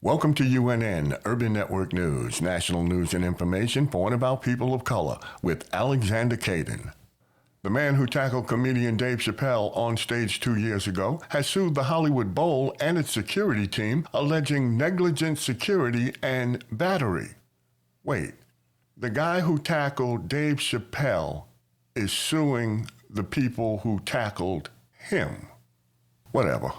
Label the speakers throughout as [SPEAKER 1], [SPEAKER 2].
[SPEAKER 1] Welcome to UNN Urban Network News, national news and information for and about people of color, with Alexander Caden. The man who tackled comedian Dave Chappelle on stage 2 years ago has sued the Hollywood Bowl and its security team, alleging negligent security and battery. Wait, the guy who tackled Dave Chappelle is suing the people who tackled him. Whatever.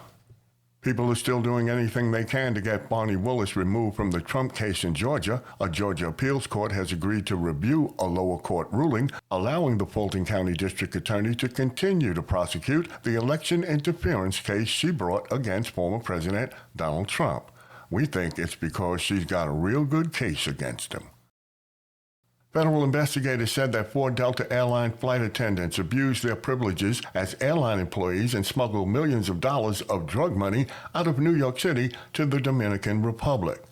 [SPEAKER 1] People are still doing anything they can to get Barney Willis removed from the Trump case in Georgia. A Georgia appeals court has agreed to review a lower court ruling, allowing the Fulton County District Attorney to continue to prosecute the election interference case she brought against former President Donald Trump. We think it's because she's got a real good case against him. Federal investigators said that 4 Delta Airline flight attendants abused their privileges as airline employees and smuggled millions of dollars of drug money out of New York City to the Dominican Republic.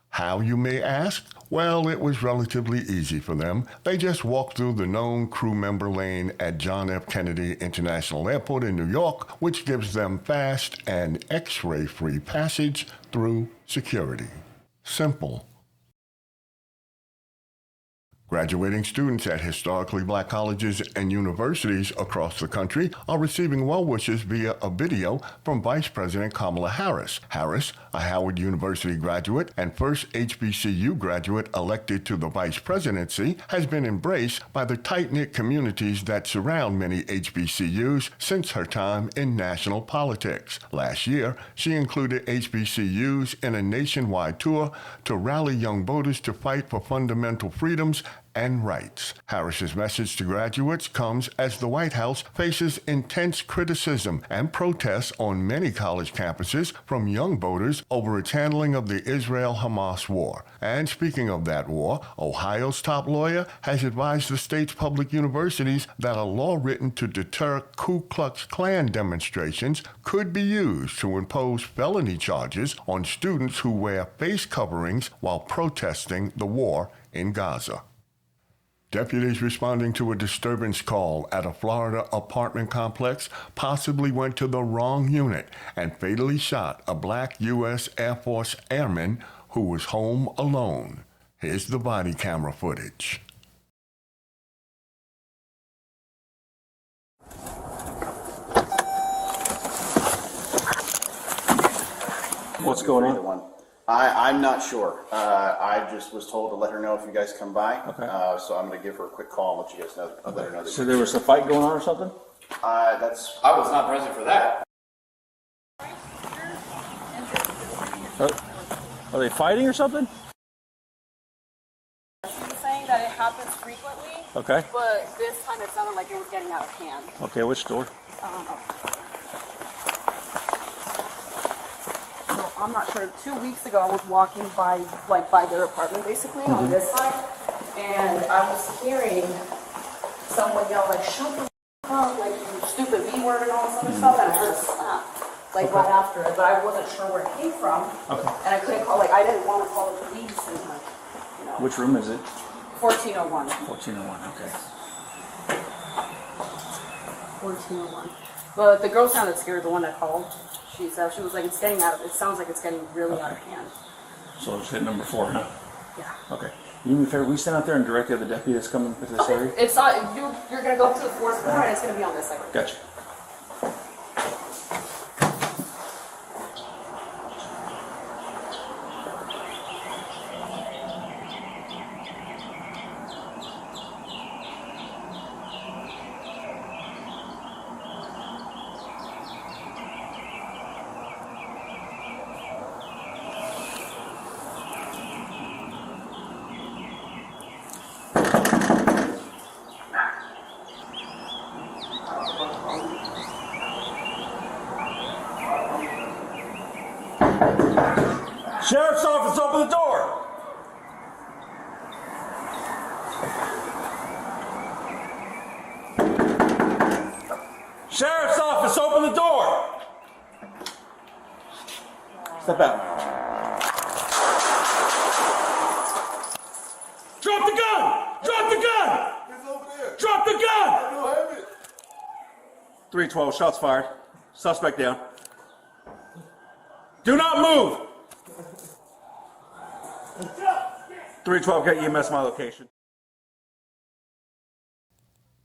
[SPEAKER 1] How, you may ask? Well, it was relatively easy for them. They just walked through the known crew member lane at John F. Kennedy International Airport in New York, which gives them fast and X-ray-free passage through security. Simple. Graduating students at historically black colleges and universities across the country are receiving well wishes via a video from Vice President Kamala Harris. Harris, a Howard University graduate and first HBCU graduate elected to the vice presidency, has been embraced by the tight-knit communities that surround many HBCUs since her time in national politics. Last year, she included HBCUs in a nationwide tour to rally young voters to fight for fundamental freedoms and rights. Harris's message to graduates comes as the White House faces intense criticism and protests on many college campuses from young voters over its handling of the Israel-Hamas war. And speaking of that war, Ohio's top lawyer has advised the state's public universities that a law written to deter Ku Klux Klan demonstrations could be used to impose felony charges on students who wear face coverings while protesting the war in Gaza. Deputies responding to a disturbance call at a Florida apartment complex possibly went to the wrong unit and fatally shot a black U.S. Air Force airman who was home alone. Here's the body camera footage.
[SPEAKER 2] What's going on?
[SPEAKER 3] I'm not sure. I just was told to let her know if you guys come by.
[SPEAKER 2] Okay.
[SPEAKER 3] So I'm going to give her a quick call and let you guys know. Let her know that
[SPEAKER 2] So there was a fight going on or something?
[SPEAKER 3] I was not present for that.
[SPEAKER 2] Are they fighting or something?
[SPEAKER 4] She's saying that it happens frequently.
[SPEAKER 2] Okay.
[SPEAKER 4] But this time it sounded like it was getting out of hand.
[SPEAKER 2] Okay, which store?
[SPEAKER 4] I don't know. So I'm not sure. 2 weeks ago, I was walking by their apartment, basically, on this side, and I was hearing someone yell, like, "Shut the f*** up," like, "you stupid B word," and all this other stuff, and I heard a slap, like, right after it, but I wasn't sure where it came from, and I couldn't call, like, I didn't want to call the police, and, like, you know.
[SPEAKER 2] Which room is it?
[SPEAKER 4] 1401.
[SPEAKER 2] 1401, okay.
[SPEAKER 4] 1401. But the girl sounded scared, the one that called. She was like, it sounds like it's getting really out of hand.
[SPEAKER 2] So it's hit number 4, huh?
[SPEAKER 4] Yeah.
[SPEAKER 2] Okay. You do me a favor, we stand out there and direct the other deputy that's coming to this area?
[SPEAKER 4] It's not, you're going to go to the 4th floor and it's going to be on this side.
[SPEAKER 2] Gotcha. Sheriff's office, open the door! Sheriff's office, open the door! Step out. Drop the gun! Drop the gun!
[SPEAKER 5] It's over there.
[SPEAKER 2] Drop the gun!
[SPEAKER 5] I don't have it.
[SPEAKER 2] 312, shots fired. Suspect down. Do not move! 312, get EMS my location.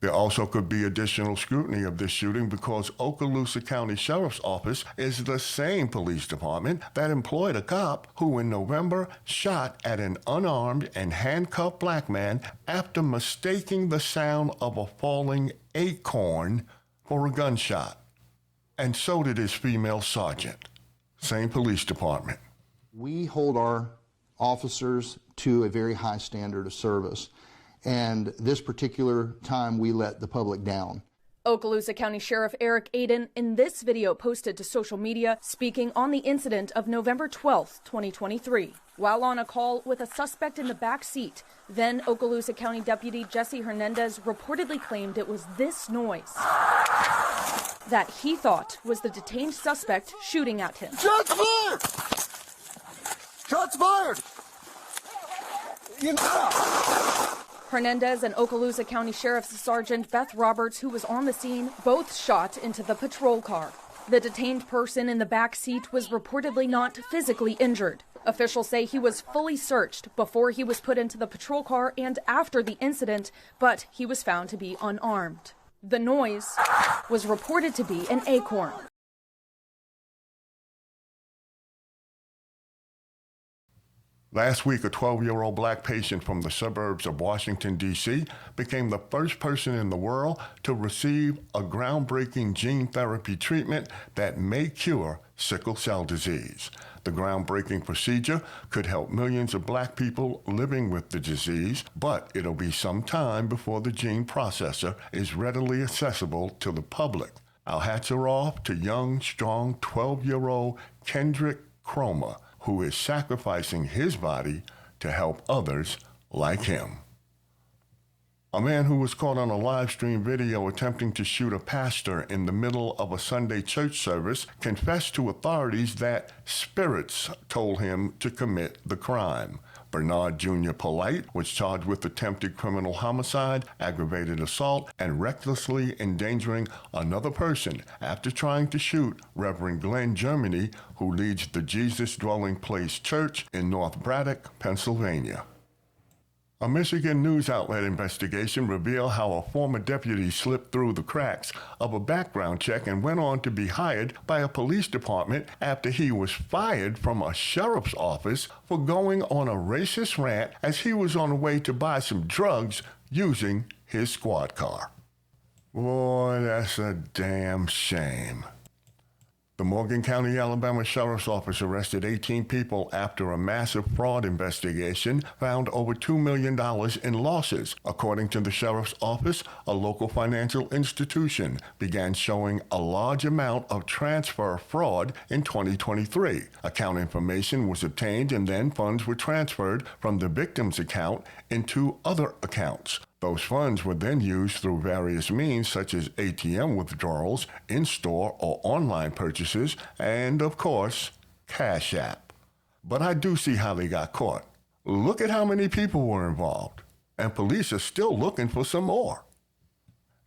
[SPEAKER 1] There also could be additional scrutiny of this shooting because Okaloosa County Sheriff's Office is the same police department that employed a cop who in November shot at an unarmed and handcuffed black man after mistaking the sound of a falling acorn for a gunshot. And so did his female sergeant. Same police department.
[SPEAKER 5] We hold our officers to a very high standard of service. And this particular time, we let the public down.
[SPEAKER 6] Okaloosa County Sheriff Eric Aiden in this video posted to social media speaking on the incident of November 12, 2023. While on a call with a suspect in the back seat, then Okaloosa County Deputy Jesse Hernandez reportedly claimed it was this noise that he thought was the detained suspect shooting at him.
[SPEAKER 7] Shots fired! Shots fired!
[SPEAKER 6] Hernandez and Okaloosa County Sheriff's Sergeant Beth Roberts, who was on the scene, both shot into the patrol car. The detained person in the back seat was reportedly not physically injured. Officials say he was fully searched before he was put into the patrol car and after the incident, but he was found to be unarmed. The noise was reported to be an acorn.
[SPEAKER 1] Last week, a 12-year-old black patient from the suburbs of Washington, D.C. became the first person in the world to receive a groundbreaking gene therapy treatment that may cure sickle cell disease. The groundbreaking procedure could help millions of black people living with the disease, but it'll be some time before the gene processor is readily accessible to the public. Our hats are off to young, strong 12-year-old Kendrick Chroma, who is sacrificing his body to help others like him. A man who was caught on a live stream video attempting to shoot a pastor in the middle of a Sunday church service confessed to authorities that spirits told him to commit the crime. Bernard Jr. Polite was charged with attempted criminal homicide, aggravated assault, and recklessly endangering another person after trying to shoot Reverend Glenn Germany, who leads the Jesus Dwelling Place Church in North Braddock, Pennsylvania. A Michigan news outlet investigation revealed how a former deputy slipped through the cracks of a background check and went on to be hired by a police department after he was fired from a sheriff's office for going on a racist rant as he was on the way to buy some drugs using his squad car. Boy, that's a damn shame. The Morgan County, Alabama Sheriff's Office arrested 18 people after a massive fraud investigation found over $2 million in losses. According to the Sheriff's Office, a local financial institution began showing a large amount of transfer fraud in 2023. Account information was obtained and then funds were transferred from the victim's account into other accounts. Those funds were then used through various means such as ATM withdrawals, in-store or online purchases, and, of course, Cash App. But I do see how they got caught. Look at how many people were involved, and police are still looking for some more.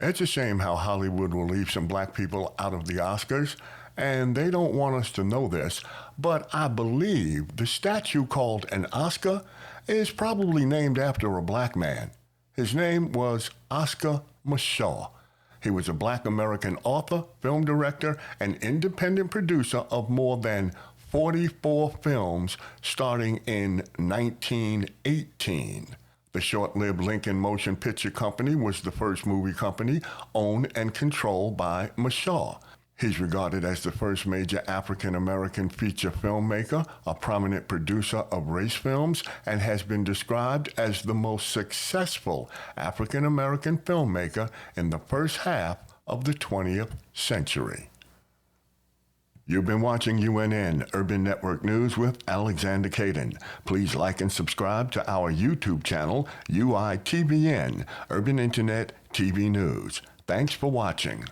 [SPEAKER 1] It's a shame how Hollywood will leave some black people out of the Oscars, and they don't want us to know this, but I believe the statue called an Oscar is probably named after a black man. His name was Oscar Mashaw. He was a black American author, film director, and independent producer of more than 44 films starting in 1918. The short-lived Lincoln Motion Picture Company was the first movie company owned and controlled by Mashaw. He's regarded as the first major African-American feature filmmaker, a prominent producer of race films, and has been described as the most successful African-American filmmaker in the first half of the 20th century. You've been watching UNN Urban Network News with Alexander Caden. Please like and subscribe to our YouTube channel, UITVN, Urban Internet TV News. Thanks for watching.